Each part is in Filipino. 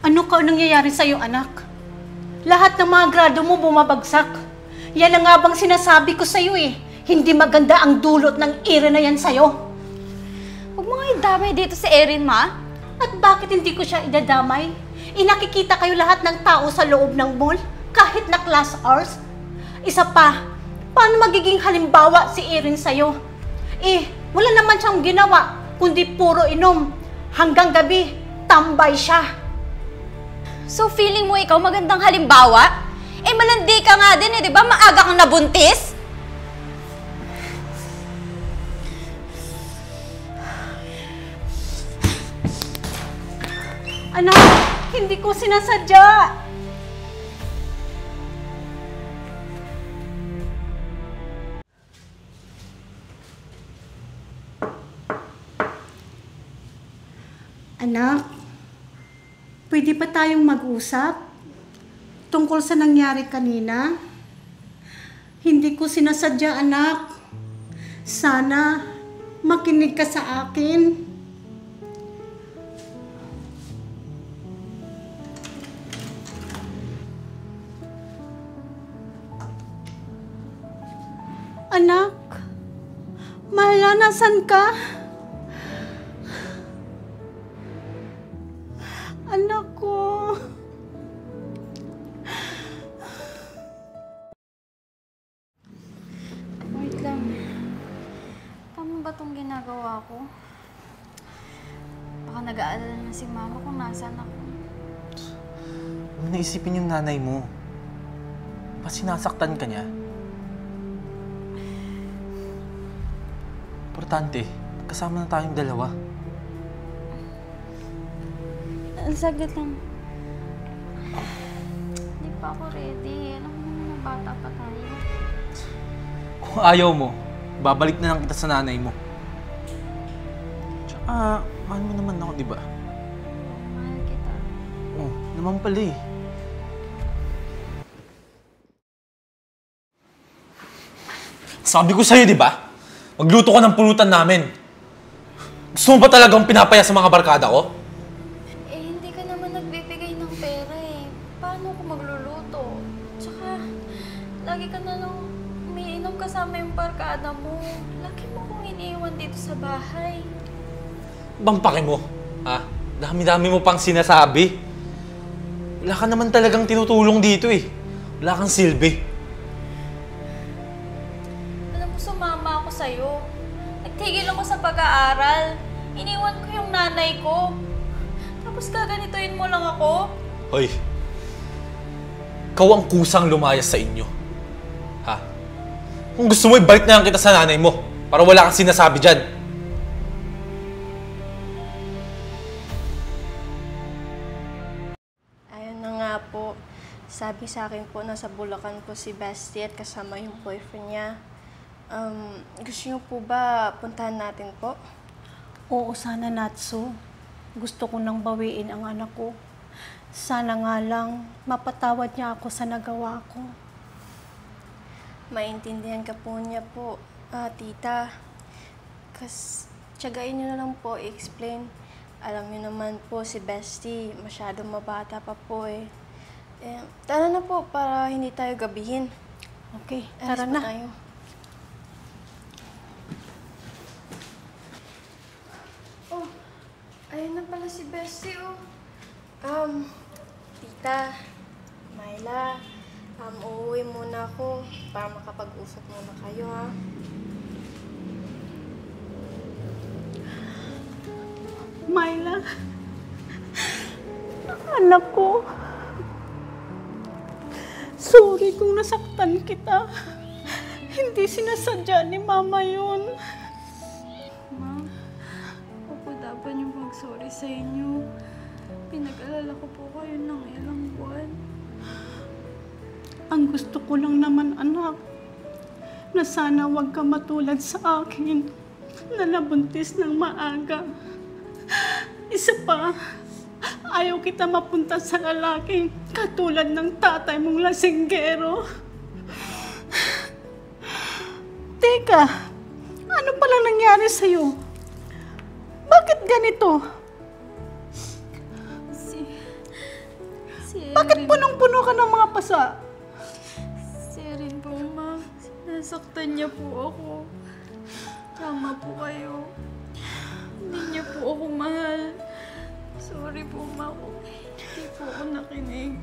Ano ka nangyayari sa'yo, anak? Lahat ng mga grado mo bumabagsak. Yan ang nga bang sinasabi ko sa'yo eh. Hindi maganda ang dulot ng Erin na yan sa'yo. Huwag mo nga idamay dito si Erin, Ma. At bakit hindi ko siya idadamay? Nakikita kayo lahat ng tao sa loob ng mall, kahit na class hours. Isa pa, paano magiging halimbawa si Erin sa'yo? Wala naman siyang ginawa, kundi puro inom. Hanggang gabi, tambay siya. So feeling mo ikaw magandang halimbawa? Malandi ka nga din di ba? Maaga kang nabuntis? Anak, hindi ko sinasadya. Anak, pwede ba tayong mag-usap tungkol sa nangyari kanina? Hindi ko sinasadya, anak. Sana makinig ka sa akin. Anak, Marla, nasan ka? Anak ko. Wait lang. Tama ba itong ginagawa ko? Baka nag-aalala na si Mama kung nasaan ako. Huwag mo naisipin yung nanay mo. Pa sinasaktan ka niya. Importante, kasama na tayong dalawa. Saglit lang. Hindi pa ako ready. Alam mo naman, bata pa tayo. Kung ayaw mo, babalik na lang kita sa nanay mo. Tsaka, mahal mo naman ako, di ba? Mahal kita. Oh, naman pala eh. Sabi ko sa'yo, di ba? Magluto ka ng pulutan namin. Gusto mo ba talagang pinapaya sa mga barkada ko? Hindi ka naman nagbibigay ng pera eh. Paano ko magluluto? Tsaka, lagi ka na lang umiinom kasama yung barkada mo. Lagi mo kong iniiwan dito sa bahay. Bang pake mo? Ha? Dami-dami mo pang sinasabi. Wala ka naman talagang tinutulong dito eh. Wala kang silbi. Sumama ako sa'yo. Nagtigil ako sa pag-aaral. Iniwan ko yung nanay ko. Tapos gaganituin mo lang ako? Hoy, ikaw ang kusang lumayas sa inyo. Ha? Kung gusto mo, ibalik na lang kita sa nanay mo para wala kang sinasabi dyan. Ayun na nga po. Sabi sa akin po, nasa Bulacan po si Bestie at kasama yung boyfriend niya. Gusto niyo po ba puntahan natin po? Oo, sana, Natsu. Gusto ko nang bawiin ang anak ko. Sana nga lang mapatawad niya ako sa nagawa ko. Maintindihan ka po niya po, tita. Tiyagain niyo na lang po i-explain. Alam niyo naman po si Bestie, masyadong mabata pa po eh. Tara na po para hindi tayo gabihin. Okay, tara na. Tayo. Oh, ayun na pala si Bestie oh. Tita, Myla, uuwi muna ako para makapag-usap muna kayo ha. Myla, anak ko. Sorry kung nasaktan kita. Hindi sinasadya ni Mama yun. Ma'am, opo dapat yung mag-sorry sa inyo. Pinag-alala ko po kayo ng ilang buwan. Ang gusto ko lang naman, anak, na sana wag ka matulad sa akin na nabuntis ng maaga. Isa pa, ayaw kita mapunta sa lalaki katulad ng tatay mong lasinggero. Teka, ano palang nangyari sa'yo? Bakit ganito? Bakit punong-puno ka ng mga pasa? Si Erin po, ma. Sinasaktan niya po ako. Tama po kayo. Hindi niya po ako mahal. Sorry po, ma. Hindi po ako nakinig.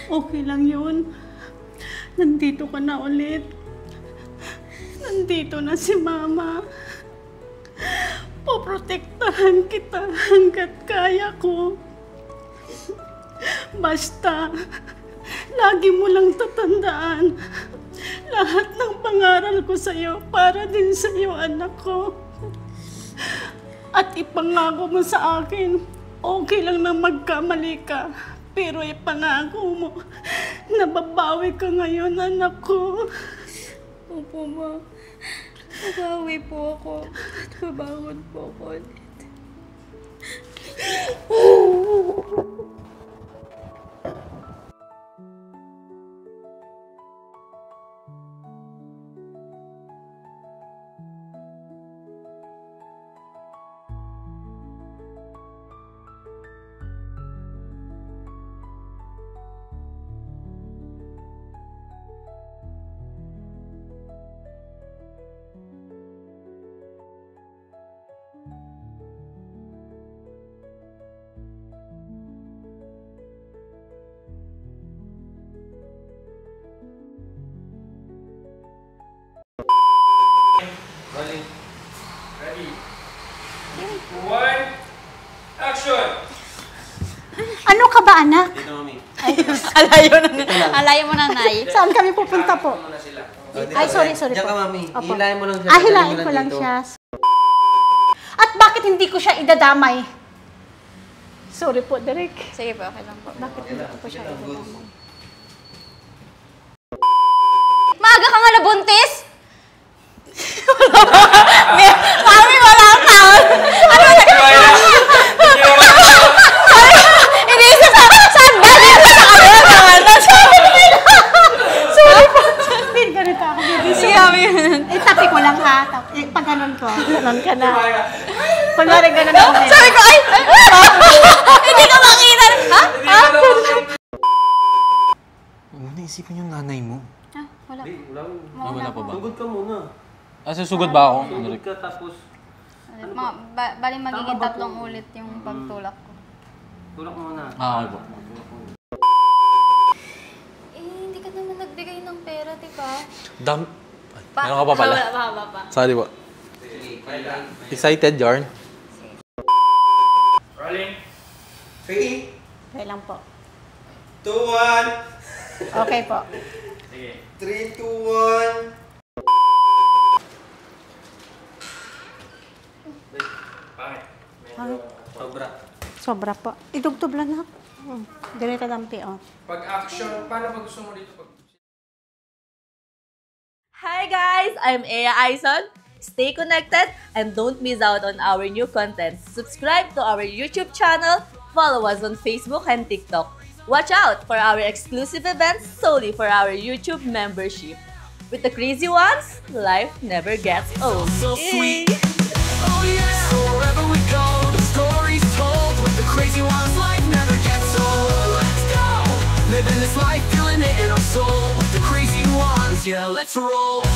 Okay lang yun. Nandito ka na ulit. Nandito na si Mama. Poprotektahan kita hanggat kaya ko. Basta, lagi mo lang tatandaan. Lahat ng pangaral ko sa'yo para din sa'yo, anak ko. At ipangako mo sa akin, okay lang na magkamali ka. Pero ipangako mo, nababawi ka ngayon, anak ko. Opo, ma. Nabawi po ako. Nabangon po ako ulit. Rolling. Ready. One. Action! Ano ka ba, anak? Dito, mami. Alayo mo na, Nay. Saan kami pupunta po? Muna sila. Ay, sorry Diyan po. ka, mami. Opo. Hilahin mo lang siya. Hilahin ko lang siya. At bakit hindi ko siya idadamay? Sorry po, Derek. Sige po, okay lang po. Bakit hindi ko siya idadamay? Maaga ka nga nabuntis? Mami, wala ang taon. Ano ba? Hindi sa saan ba? Dito sa kamera. Sorry po. Hindi ganito ako. Sige, Mami. Tapi ko lang ha. Pag ganun ko. Ganun ka na. Kunwari ganun ako. Sabi ko, ay! Hindi ka makita. Ha? Ha? Huwag na isipin yung nanay mo. Ah, wala. Wala pa ba? Sugod ka muna. Susugod ba ako? Sugod ka tapos Bali magiging tatlong ulit yung pagtulak ko. tulak muna. Okay po. Hindi ka naman nagbigay ng pera, diba? Meron ka pa pala? Wala pa. Sorry po. Excited, Jarn? Rolling. 3, Okay lang po. 2, 1. Okay po. Sige. 3, 2, 1. Pangit. Sobra. Sobra po. Idugtog lang na. Ganito lang po. Pag action, paano pag gusto mo dito? Hi guys, I'm Ea Aison. Stay connected and don't miss out on our new content. Subscribe to our YouTube channel, follow us on Facebook and TikTok. Watch out for our exclusive events solely for our YouTube membership. With the crazy ones, life never gets old. So sweet. Oh yeah. So wherever we go, the story's told. With the crazy ones, life never gets old. Let's go. Living this life, feeling it in our soul. With the crazy ones, yeah, let's roll.